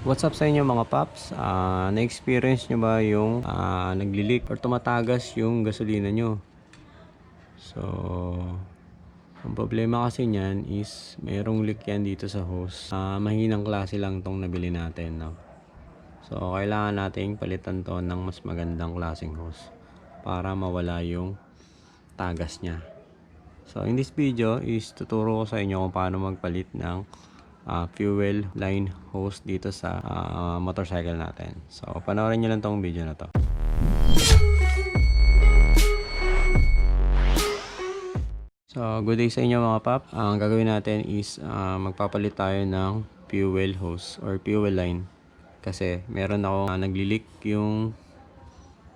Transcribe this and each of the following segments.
What's up sa inyo mga paps? Na-experience nyo ba yung nagli-leak or tumatagas yung gasolina nyo? So, ang problema kasi niyan is mayroong leak yan dito sa hose. Mahinang klase lang tong nabili natin, no? So, kailangan nating palitan to ng mas magandang klaseng hose para mawala yung tagas niya. So, in this video is tuturo ko sa inyo kung paano magpalit ng fuel line hose dito sa motorcycle natin. So, panoorin nyo lang tong video na to. So, good day sa inyo mga pap. Ang gagawin natin is magpapalit tayo ng fuel hose or fuel line. Kasi meron ako nagli-leak yung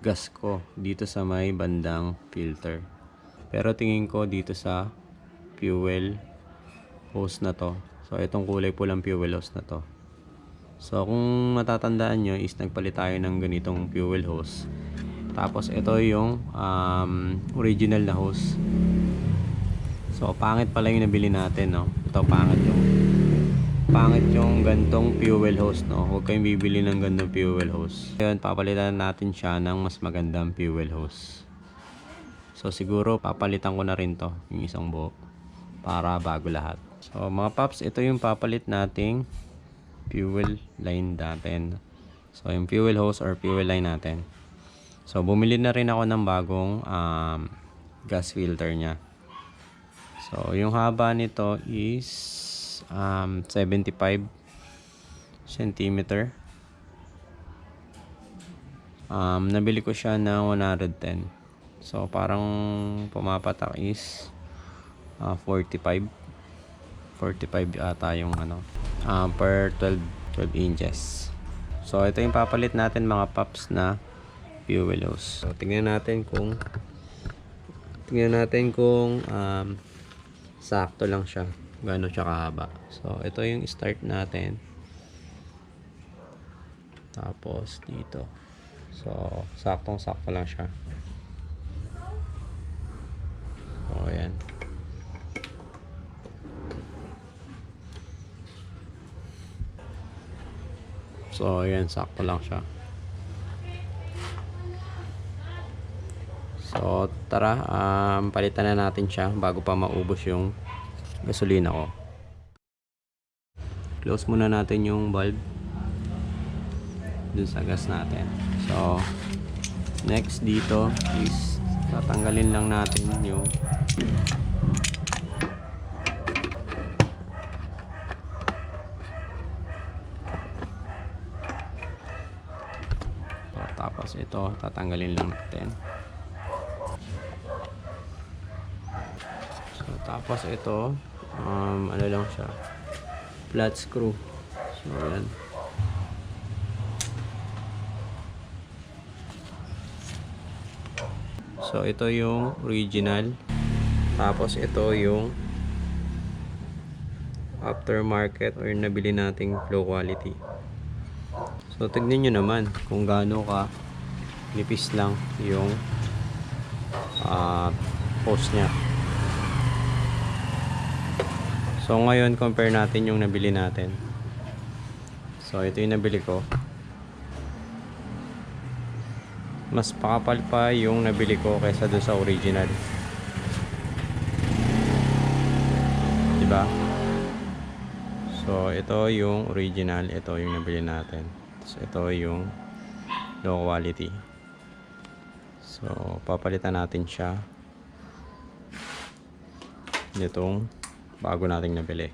gas ko dito sa may bandang filter. Pero tingin ko dito sa fuel hose na to. So, itong kulay pulang fuel hose na to. So, kung matatandaan nyo is nagpalit tayo ng ganitong fuel hose. Tapos, ito yung original na hose. So, pangit pala yung nabili natin, no? Ito, pangit yung gantong fuel hose, no? Huwag kayong bibili ng gantong fuel hose. Ngayon, papalitan natin siya ng mas magandang fuel hose. So, siguro papalitan ko na rin to, yung isang buo, para bago lahat. So mga paps, ito yung papalit nating fuel line natin. So yung fuel hose or fuel line natin. So bumili na rin ako ng bagong gas filter nya. So yung haba nito is 75 cm. Nabili ko siya na 110. So parang pumapatak is 45 ata yung per 12 inches. So ito yung papalit natin mga paps na fuel hose. So tingnan natin kung sakto lang siya, gaano siya kahaba. So ito yung start natin, tapos dito. So saktong sakto lang siya. So ayan. So ayan, sakto lang siya. So tara, palitan na natin siya bago pa maubos yung gasolina ko. Close muna natin yung bulb dun sa gas natin. So next dito is tatanggalin lang natin yung tapos ito tatanggalin lang natin. So tapos ito ano lang siya, flat screw. So yan. So ito yung original, tapos ito yung aftermarket or nabili nating low quality. So tignan nyo naman kung gaano ka nipis lang yung hose nya. So ngayon compare natin yung nabili natin. So ito yung nabili ko. Mas pakapal pa yung nabili ko kaysa doon sa original. Diba? So ito yung original, ito yung nabili natin. So ito yung low quality. So papalitan natin siya nitong bago nating nabili.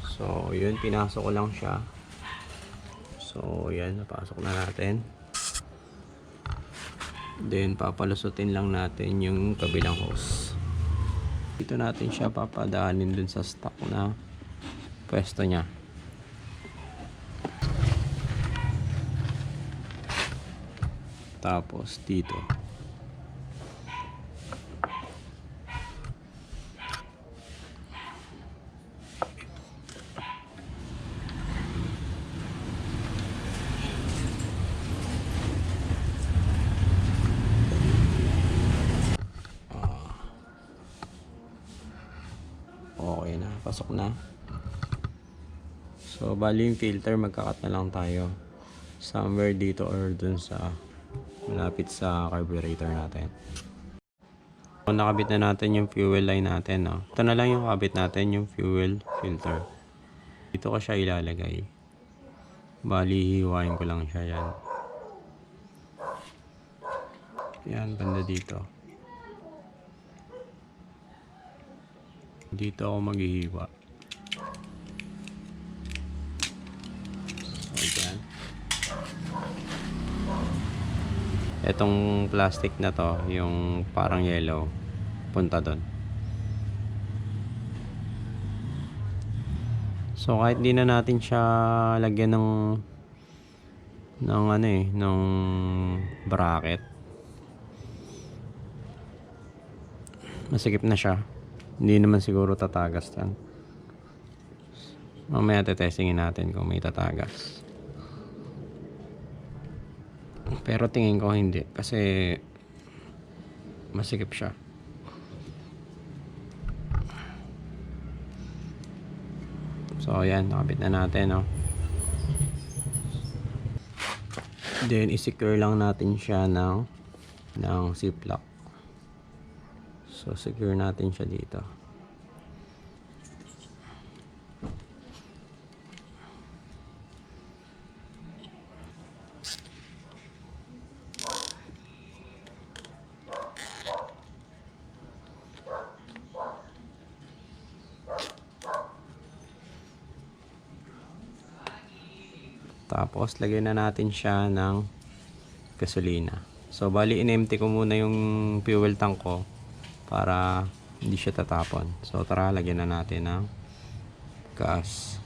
So yun, pinasok ko lang siya. So yan, napasok na natin. Then papalusutin lang natin yung kabilang hose. Dito natin siya papadaanin dun sa stock na pwesto nya. Tapos dito. Okay na, pasok na. So bali yung filter, magkakat na lang tayo somewhere dito or dun sa malapit sa carburetor natin. So, nakabit na natin yung fuel line natin, no? Ito na lang yung kabit natin, yung fuel filter. Dito ko siya ilalagay. Bali, hiwain ko lang siya yan. Yan, banda dito. Dito ako maghihiwa. So, dyan. Etong plastic na to, yung parang yellow, punta doon. So kahit di na natin siya lagyan ng ng bracket, masikip na siya. Hindi naman siguro tatagas yan. Mamaya tetestingin natin kung may tatagas. Pero tingin ko hindi, kasi masikip siya. So ayan, nakabit na natin, no? Then i-secure lang natin siya ng ziplock. So secure natin siya dito. Tapos lagyan na natin siya ng gasolina. So bali in-empty ko muna yung fuel tank ko para hindi siya tatapon. So tara, lagyan na natin ng gas.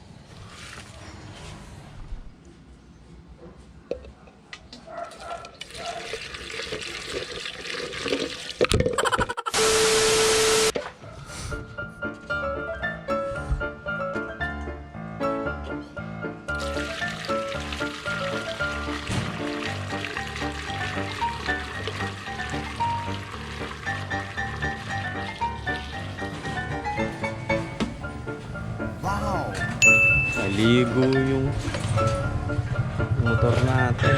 Naligo yung motor natin.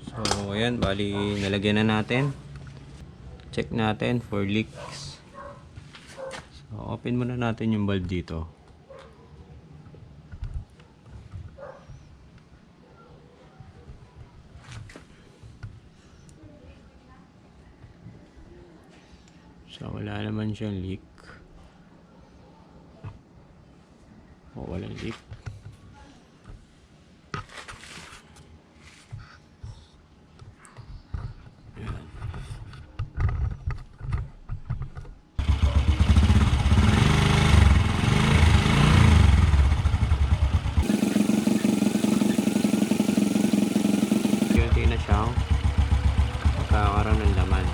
So ayan, bali nalagyan na natin. Check natin for leaks. So open muna natin yung valve dito. So wala naman siyang leak. Walang leak. Unti na siyang magkakaroon ng laman.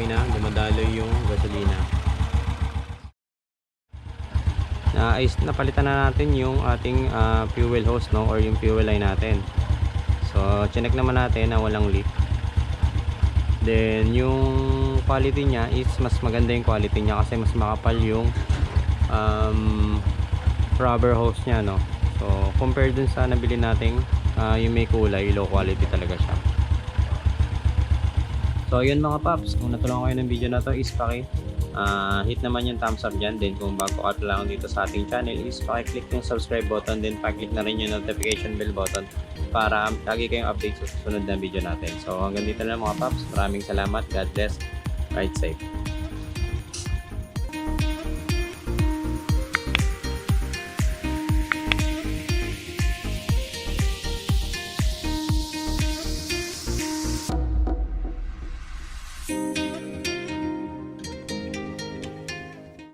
Dumadaloy yung gasolina. Napalitan na natin yung ating fuel hose, no, or yung fuel line natin. So chinek naman natin na walang leak. Then yung quality niya is mas maganda yung quality niya kasi mas makapal yung rubber hose niya, no. So compared dun sa nabili nating yung may kulay, low quality talaga siya. So yun mga paps, kung natulungan kayo ng video na to is hit naman yung thumbs up dyan. Then kung bago ka lang dito sa ating channel is click yung subscribe button. Then click na rin yung notification bell button para lagi kayong update sa susunod na video natin. So hanggang dito na mga paps, maraming salamat, God bless, ride safe.